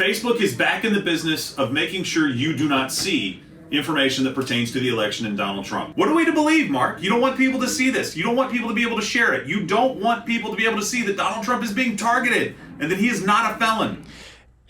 Facebook is back in the business of making sure you do not see information that pertains to the election and Donald Trump. What are we to believe, Mark? You don't want people to see this. You don't want people to be able to share it. You don't want people to be able to see that Donald Trump is being targeted and that he is not a felon.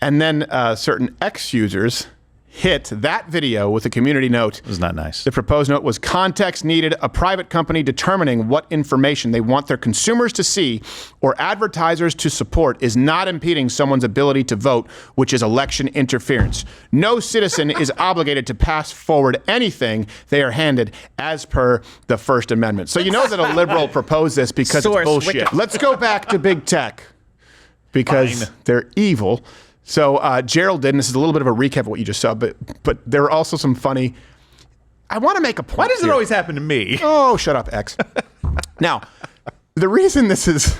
And then certain X-users hit that video with a community note. It was not nice. The proposed note was context needed, a private company determining what information they want their consumers to see or advertisers to support is not impeding someone's ability to vote, which is election interference. No citizen is obligated to pass forward anything they are handed as per the First Amendment. So you know that a liberal proposed this because it's bullshit. Wicked. Let's go back to big tech because they're evil. So Gerald did, and this is a little bit of a recap of what you just saw, but there are also some funny. I want to make a point. Why does it here. always happen to me? Oh, shut up, X. Now, the reason this is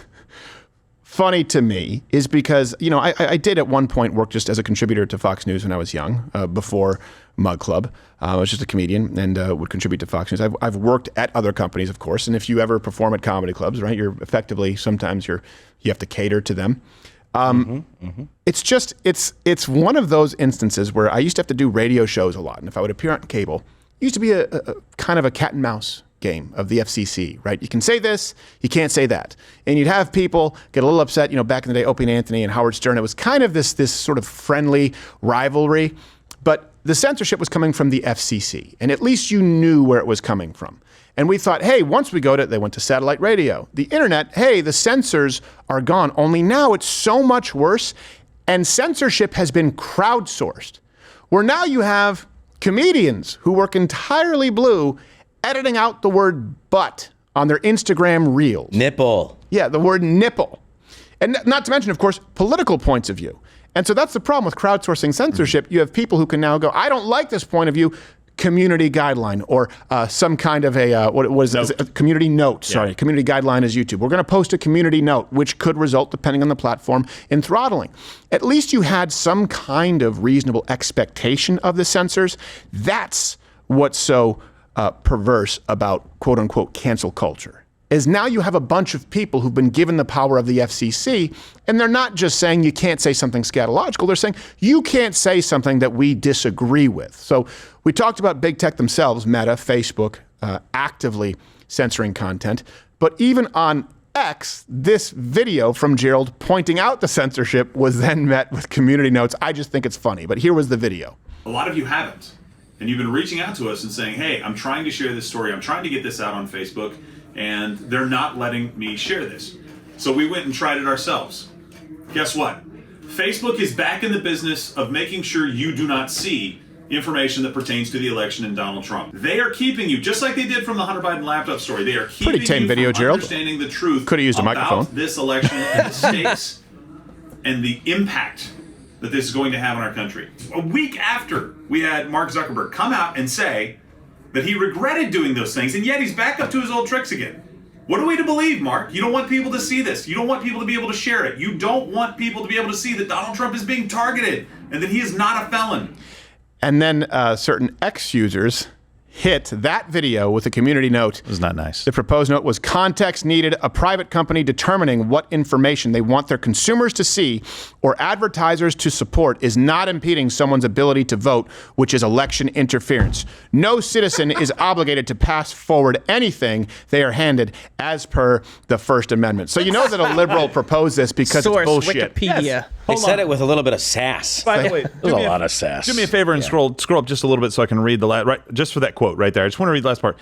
funny to me is because, you know, I did at one point work just as a contributor to Fox News when I was young, before Mug Club. I was just a comedian and would contribute to Fox News. I've worked at other companies, of course, and if you ever perform at comedy clubs, right, you're effectively, sometimes you have to cater to them. It's just, it's one of those instances where I used to have to do radio shows a lot. And if I would appear on cable, it used to be a kind of a cat and mouse game of the FCC, right? You can say this, you can't say that. And you'd have people get a little upset, you know, back in the day, Opie and Anthony and Howard Stern. It was kind of this sort of friendly rivalry, but the censorship was coming from the FCC. And at least you knew where it was coming from. And we thought, hey, once we go to, they went to satellite radio. The internet, hey, the censors are gone. Only now it's so much worse. And censorship has been crowdsourced. Where now you have comedians who work entirely blue editing out the word butt on their Instagram reels. Nipple. Yeah, the word nipple. And not to mention, of course, political points of view. And so that's the problem with crowdsourcing censorship. You have people who can now go, I don't like this point of view. Community guideline or some kind of a, what was it? A community note, sorry. Community guideline is YouTube. We're going to post a community note, which could result, depending on the platform, in throttling. At least you had some kind of reasonable expectation of the censors. That's what's so perverse about quote unquote cancel culture. Is now you have a bunch of people who've been given the power of the FCC, and they're not just saying you can't say something scatological, they're saying you can't say something that we disagree with. So we talked about big tech themselves, Meta, Facebook, actively censoring content, but even on X, this video from Gerald pointing out the censorship was then met with community notes. I just think it's funny, but here was the video. A lot of you haven't, and you've been reaching out to us and saying, hey, I'm trying to share this story, I'm trying to get this out on Facebook, and they're not letting me share this. So we went and tried it ourselves. Guess what? Facebook is back in the business of making sure you do not see information that pertains to the election and Donald Trump. They are keeping you, just like they did from the Hunter Biden laptop story, they are keeping pretty tame you video, from Gerald. understanding the truth Could have used a microphone. about this election and the stakes and the impact that this is going to have on our country. A week after we had Mark Zuckerberg come out and say that he regretted doing those things, and yet he's back up to his old tricks again. What are we to believe, Mark? You don't want people to see this. You don't want people to be able to share it. You don't want people to be able to see that Donald Trump is being targeted and that he is not a felon. And then certain X-users hit that video with a community note. It was not nice. The proposed note was context needed, a private company determining what information they want their consumers to see or advertisers to support is not impeding someone's ability to vote, which is election interference. No citizen is obligated to pass forward anything they are handed as per the First Amendment. So you know that a liberal proposed this because Source, it's bullshit. Wikipedia. Yes. They Hold said on. it with a little bit of sass. By the way, There's a lot of sass. Do me a favor and scroll up just a little bit so I can read the last, right, just for that quote right there. I just want to read the last part.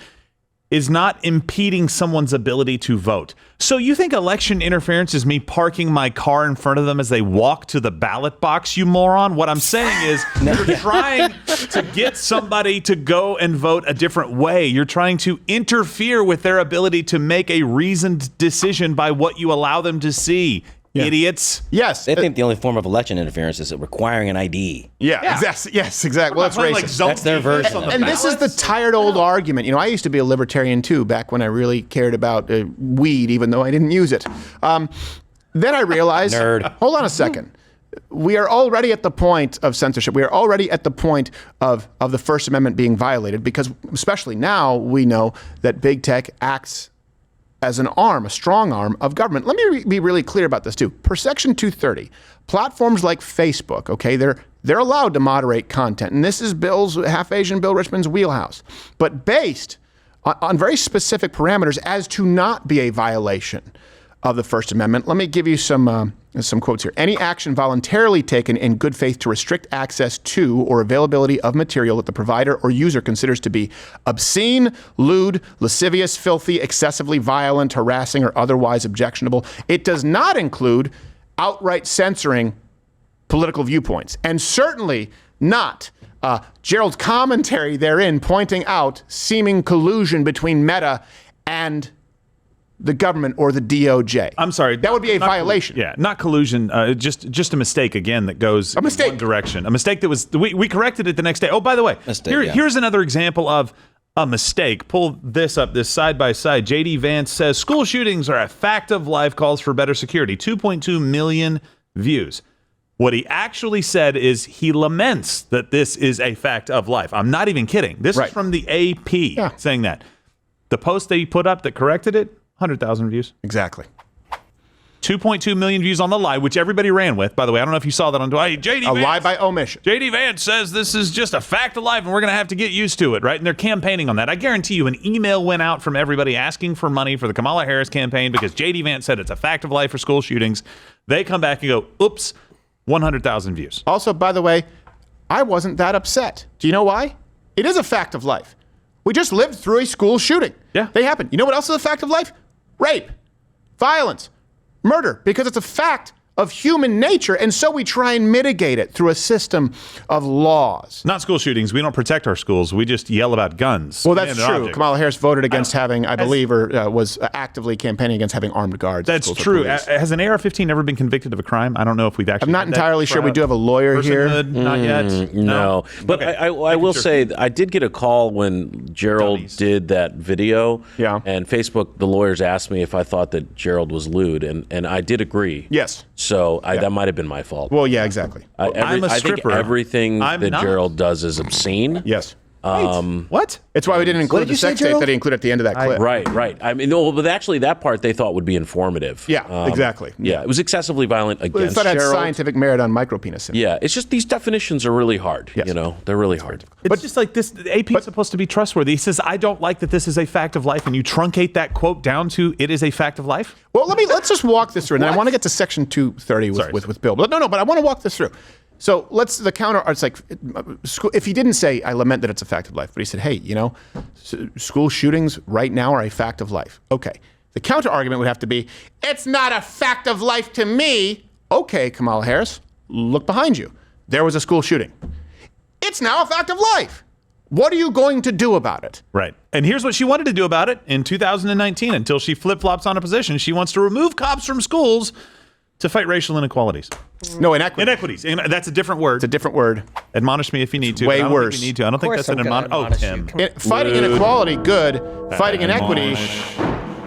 Is not impeding someone's ability to vote. So you think election interference is me parking my car in front of them as they walk to the ballot box, you moron? What I'm saying is you're trying to get somebody to go and vote a different way. You're trying to interfere with their ability to make a reasoned decision by what you allow them to see. Yeah. Idiots. Yes. They think the only form of election interference is requiring an ID. Yeah. Yes, exactly. Well, it's racist. That's their version. And this is the tired old argument. You know, I used to be a libertarian too, back when I really cared about weed, even though I didn't use it. Then I realized, Nerd. Hold on a second. We are already at the point of censorship. We are already at the point of the First Amendment being violated because, especially now, we know that big tech acts as an arm, a strong arm of government. Let me be really clear about this too. Per Section 230, platforms like Facebook, okay, they're allowed to moderate content. And this is Bill's, half Asian Bill Richmond's wheelhouse. But based on very specific parameters as to not be a violation of the First Amendment. Let me give you some quotes here. Any action voluntarily taken in good faith to restrict access to or availability of material that the provider or user considers to be obscene, lewd, lascivious, filthy, excessively violent, harassing, or otherwise objectionable. It does not include outright censoring political viewpoints, and certainly not Gerald's commentary therein pointing out seeming collusion between Meta and the government or the DOJ. I'm sorry. That would be a violation. Yeah, not collusion. Just a mistake again that goes in one direction. A mistake that was we corrected it the next day. Oh, by the way, here's another example of a mistake. Pull this up, this side by side. JD Vance says school shootings are a fact of life. Calls for better security. 2.2 million views. What he actually said is he laments that this is a fact of life. I'm not even kidding. This is from the AP saying that. The post that he put up that corrected it, 100,000 views. Exactly. 2.2 million views on the lie, which everybody ran with. By the way, I don't know if you saw that on JD Vance. A lie by omission. JD Vance says this is just a fact of life and we're going to have to get used to it, right? And they're campaigning on that. I guarantee you an email went out from everybody asking for money for the Kamala Harris campaign because JD Vance said it's a fact of life for school shootings. They come back and go, oops, 100,000 views. Also, by the way, I wasn't that upset. Do you know why? It is a fact of life. We just lived through a school shooting. Yeah. They happened. You know what else is a fact of life? Rape, violence, murder, because it's a fact of human nature, and so we try and mitigate it through a system of laws. Not school shootings. We don't protect our schools. We just yell about guns. Well, that's true. Kamala Harris voted against having, I believe, or was actively campaigning against having armed guards. That's true. Has an AR-15 ever been convicted of a crime? I don't know if we've actually. I'm not entirely sure. We do have a lawyer here. Not yet. No. But okay. I will say I did get a call when Gerald did that video. Yeah. And Facebook, the lawyers asked me if I thought that Gerald was lewd, and I did agree. Yes. So that might have been my fault. Well, yeah, exactly. I'm a stripper. I think everything that Gerald does is obscene. Yes. What? It's why we didn't include the sex tape that he included at the end of that clip. Right. I mean, no, but actually that part they thought would be informative. Yeah, exactly. Yeah, it was excessively violent against thought it had Gerald. Scientific merit on micropenis. Yeah, it's just these definitions are really hard. Yes. You know, they're really hard. It's just like this. The AP is supposed to be trustworthy. He says, I don't like that this is a fact of life, and you truncate that quote down to it is a fact of life? Well, let's just walk this through. And I want to get to Section 230 with Bill. But I want to walk this through. So the counter, it's like, if he didn't say, I lament that it's a fact of life, but he said, hey, school shootings right now are a fact of life. Okay. The counter argument would have to be, it's not a fact of life to me. Okay, Kamala Harris, look behind you. There was a school shooting. It's now a fact of life. What are you going to do about it? Right. And here's what she wanted to do about it in 2019 until she flip-flops on a position. She wants to remove cops from schools to fight racial inequalities. No, inequities. Inequities. That's a different word. It's a different word. Admonish me if you need to. Way I don't worse. Think you need to. I don't think that's an admonition. Oh, Tim. Fighting inequality, good. Fighting inequity,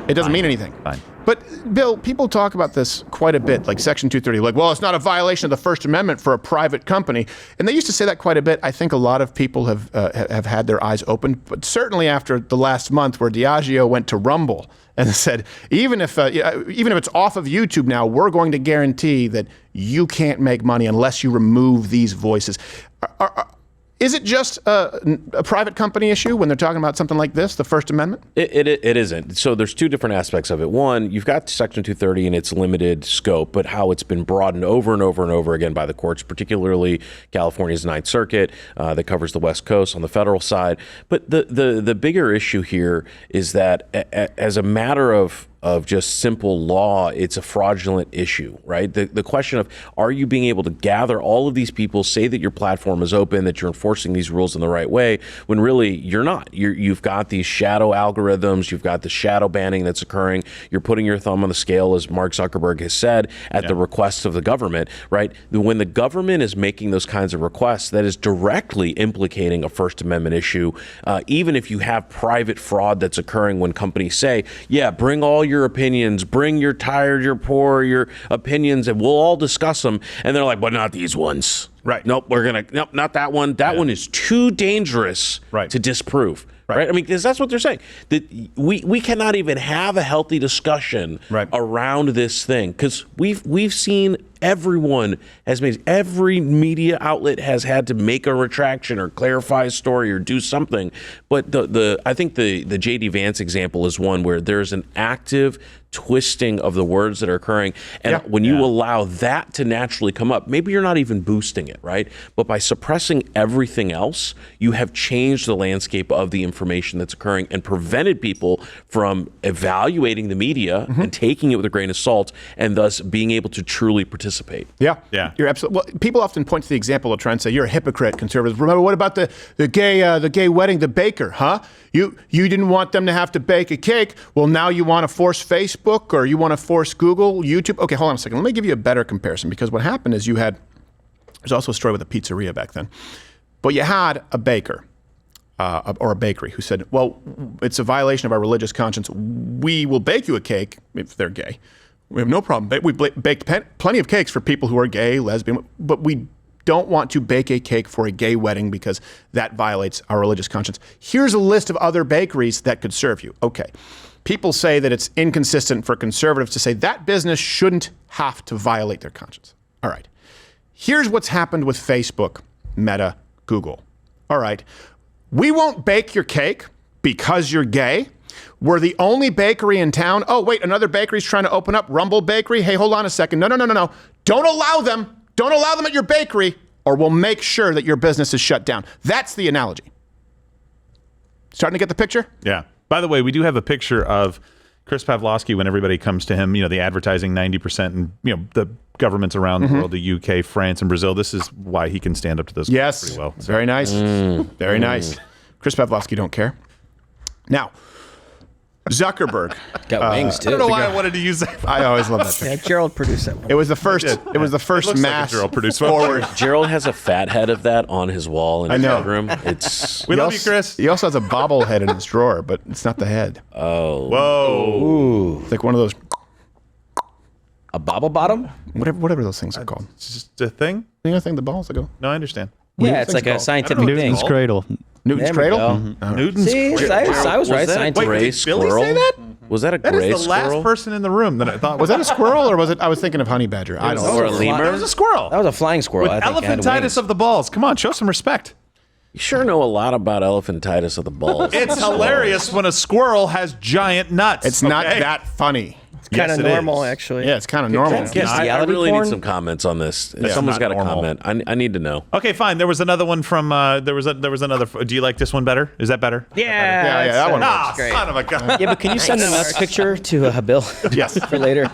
it doesn't mean anything. Fine. But, Bill, people talk about this quite a bit, like Section 230, like, well, it's not a violation of the First Amendment for a private company. And they used to say that quite a bit. I think a lot of people have had their eyes opened, but certainly after the last month where Diageo went to Rumble and said, even if it's off of YouTube now, we're going to guarantee that you can't make money unless you remove these voices. Is it just a private company issue when they're talking about something like this, the First Amendment? It isn't. So there's two different aspects of it. One, you've got Section 230 and its limited scope, but how it's been broadened over and over and over again by the courts, particularly California's Ninth Circuit that covers the West Coast on the federal side. But the bigger issue here is that as a matter of just simple law, it's a fraudulent issue, right? The question of, are you being able to gather all of these people, say that your platform is open, that you're enforcing these rules in the right way, when really you're not. You've got these shadow algorithms, you've got the shadow banning that's occurring, you're putting your thumb on the scale, as Mark Zuckerberg has said, at the request of the government, right? When the government is making those kinds of requests, that is directly implicating a First Amendment issue, even if you have private fraud that's occurring when companies say, yeah, bring all your opinions, bring your tired, your poor, your opinions, and we'll all discuss them. And they're like, but not these ones. Right. Nope, not that one. That one is too dangerous to disprove. right? I mean, because that's what they're saying. That we cannot even have a healthy discussion around this thing because we've seen everyone has made, every media outlet has had to make a retraction or clarify a story or do something. But I think the JD Vance example is one where there's an active twisting of the words that are occurring. And when you allow that to naturally come up, maybe you're not even boosting it, right? But by suppressing everything else, you have changed the landscape of the information that's occurring and prevented people from evaluating the media and taking it with a grain of salt and thus being able to truly participate. Yeah. You're absolutely. Well, people often point to the example of trying to say you're a hypocrite, conservatives. Remember, what about the gay wedding, the baker, huh? You didn't want them to have to bake a cake. Well, now you want to force Facebook or you want to force Google, YouTube. Okay, hold on a second. Let me give you a better comparison because what happened is there's also a story with a pizzeria back then, but you had a baker or a bakery who said, well, it's a violation of our religious conscience. We will bake you a cake if they're gay. We have no problem. We baked plenty of cakes for people who are gay, lesbian, but we don't want to bake a cake for a gay wedding because that violates our religious conscience. Here's a list of other bakeries that could serve you. Okay. People say that it's inconsistent for conservatives to say that business shouldn't have to violate their conscience. All right. Here's what's happened with Facebook, Meta, Google. All right. We won't bake your cake because you're gay. We're the only bakery in town. Oh, wait, another bakery's trying to open up, Rumble Bakery. Hey, hold on a second. No. Don't allow them. Don't allow them at your bakery, or we'll make sure that your business is shut down. That's the analogy. Starting to get the picture? Yeah. By the way, we do have a picture of Chris Pavlovski when everybody comes to him, the advertising 90% and, the governments around the world, the UK, France, and Brazil. This is why he can stand up to those guys pretty well. So. Very nice. Very nice. Chris Pavlovski don't care. Now, Zuckerberg got wings too. I don't know why I wanted to use that. I always love that picture. Yeah, Gerald produced that one. It was the first. It was the first mass forward. Gerald has a fat head of that on his wall in his bedroom. We love you, Chris. He also has a bobblehead in his drawer, but it's not the head. Oh, whoa! Ooh, It's like one of those. a bobble bottom? Whatever those things are called. It's just a thing. You know, thing the balls that go. No, I understand. Yeah, it's like a scientific thing. Newton's cradle. Newton's There we cradle. go. Newton's See, cradle. I was right. that a Scientific. gray did Billy squirrel? say that? Was that a That gray is the last squirrel? person in the room that I thought Was that a squirrel or was it? I was thinking of honey badger. I don't Or know. a lemur? That was a squirrel. That was a flying squirrel. With I think it had elephantitis wings. of the balls. Come on, show some respect. You sure know a lot about elephantitis of the balls. It's hilarious when a squirrel has giant nuts. It's not okay? that funny. Kind Yes, of it normal, is. actually. Yeah, it's kind of normal. I Bestiality really porn? need some comments on this. Yeah, Someone's not got a normal. comment. I need to know. Okay, fine. There was another one from. There was another. Do you like this one better? Is that better? Yeah, that one Ah, works. great. son of a gun. Yeah, but can you send a nuts picture to Bill? Yes. For later.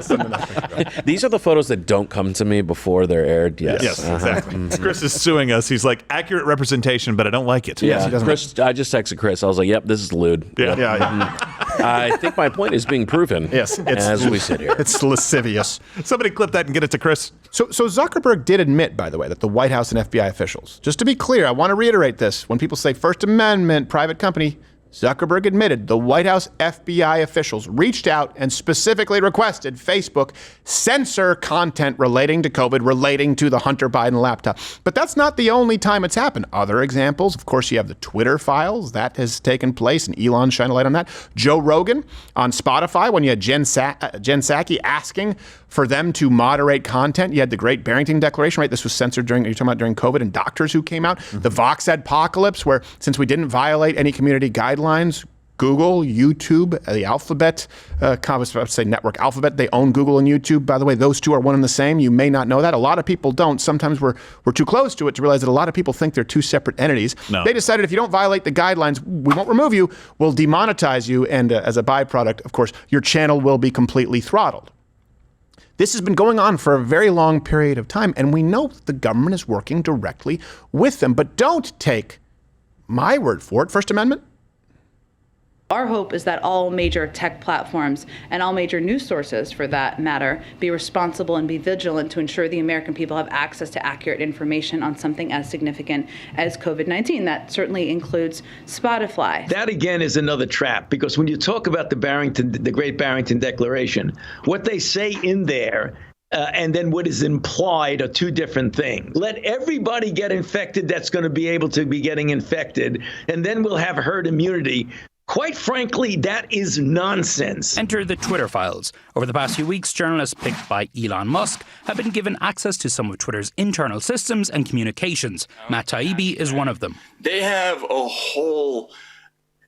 These are the photos that don't come to me before they're aired. Yes. Yes, exactly. Chris is suing us. He's like, accurate representation, but I don't like it. Yeah, he doesn't Chris. I just texted Chris. I was like, "Yep, this is lewd." Yeah. Yeah. I think my point is being proven. Yes, as we sit here. It's lascivious. Somebody clip that and get it to Chris. So Zuckerberg did admit, by the way, that the White House and FBI officials, just to be clear, I want to reiterate this. When people say First Amendment, private company, Zuckerberg admitted the White House FBI officials reached out and specifically requested Facebook censor content relating to COVID, relating to the Hunter Biden laptop. But that's not the only time it's happened. Other examples, of course, you have the Twitter files. That has taken place, and Elon shined a light on that. Joe Rogan on Spotify, when you had Jen Psaki asking for them to moderate content. You had the Great Barrington Declaration, right? This was censored during COVID, and doctors who came out. The Vox Adpocalypse, where since we didn't violate any community guidelines, Google, YouTube, the Alphabet, I was about to say network Alphabet, they own Google and YouTube. By the way, those two are one and the same. You may not know that. A lot of people don't. Sometimes we're too close to it to realize that a lot of people think they're two separate entities. No. They decided if you don't violate the guidelines, we won't remove you, we'll demonetize you, and as a byproduct, of course, your channel will be completely throttled. This has been going on for a very long period of time, and we know that the government is working directly with them. But don't take my word for it. First Amendment? Our hope is that all major tech platforms and all major news sources, for that matter, be responsible and be vigilant to ensure the American people have access to accurate information on something as significant as COVID-19. That certainly includes Spotify. That again is another trap, because when you talk about the Great Barrington Declaration, what they say in there and then what is implied are two different things. Let everybody get infected that's going to be able to be getting infected, and then we'll have herd immunity. Quite frankly, that is nonsense. Enter the Twitter files. Over the past few weeks, journalists picked by Elon Musk have been given access to some of Twitter's internal systems and communications. Matt Taibbi is one of them. They have a whole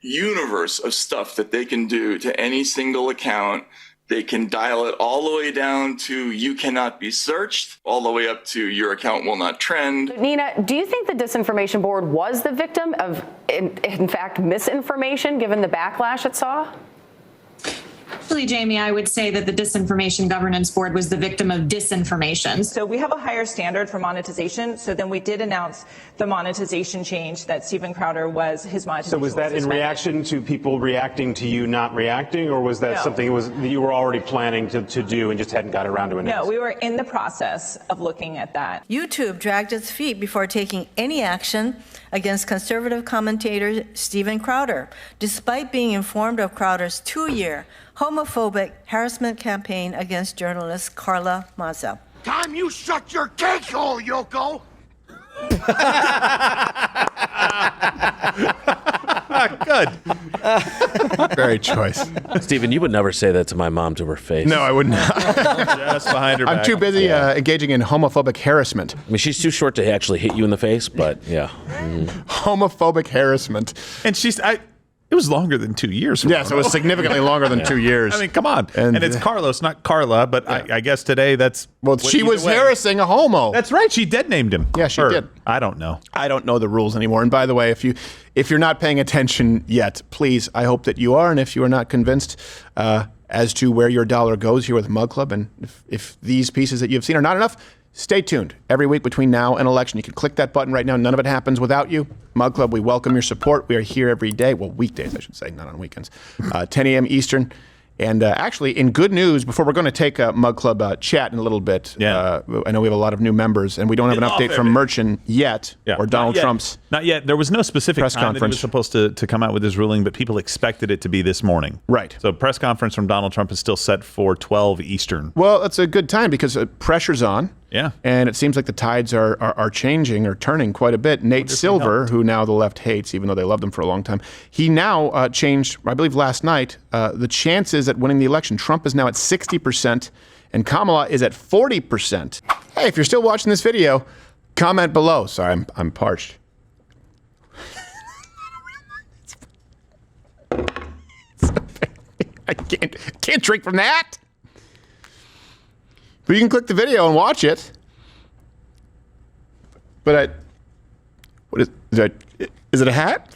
universe of stuff that they can do to any single account. They can dial it all the way down to you cannot be searched, all the way up to your account will not trend. Nina, do you think the Disinformation Board was the victim of, in fact, misinformation given the backlash it saw? Actually, Jamie, I would say that the Disinformation Governance Board was the victim of disinformation. So we have a higher standard for monetization. So then we did announce the monetization change that Steven Crowder was his monetization. So was that in reaction to people reacting to you not reacting, or was that something that you were already planning to do and just hadn't got around to announcing? No, we were in the process of looking at that. YouTube dragged its feet before taking any action against conservative commentator Steven Crowder, despite being informed of Crowder's 2-year homophobic harassment campaign against journalist Carla Maza. Time you shut your cake hole, Yoko! Good. Very choice. Stephen, you would never say that to my mom to her face. No, I would not. Just behind her back. I'm too busy engaging in homophobic harassment. I mean, she's too short to actually hit you in the face, but yeah. Homophobic harassment. And it was longer than 2 years. Yes, it was significantly longer than 2 years. I mean, come on. And it's Carlos, not Carla, but I guess today that's... Well, she was harassing a homo. That's right. She dead named him. Yeah, she did. I don't know. I don't know the rules anymore. And by the way, if you're not paying attention yet, please, I hope that you are. And if you are not convinced as to where your dollar goes here with Mug Club, and if these pieces that you've seen are not enough, stay tuned. Every week between now and election, you can click that button right now. None of it happens without you. Mug Club, we welcome your support. We are here every day. Well, weekdays, I should say, not on weekends. 10 a.m. Eastern. And actually, in good news, before we're going to take a Mug Club chat in a little bit, I know we have a lot of new members, and we don't have an update from Merchant yet, or Donald Trump's Not yet. There was no specific press time that he was supposed to come out with his ruling, but people expected it to be this morning. Right. So press conference from Donald Trump is still set for 12 Eastern. Well, that's a good time because pressure's on. Yeah. And it seems like the tides are changing or turning quite a bit. Nate Silver, who now the left hates, even though they loved him for a long time, he now changed, I believe last night, the chances at winning the election. Trump is now at 60% and Kamala is at 40%. Hey, if you're still watching this video, comment below. Sorry, I'm parched. I can't drink from that. But you can click the video and watch it. But what is that? Is it a hat?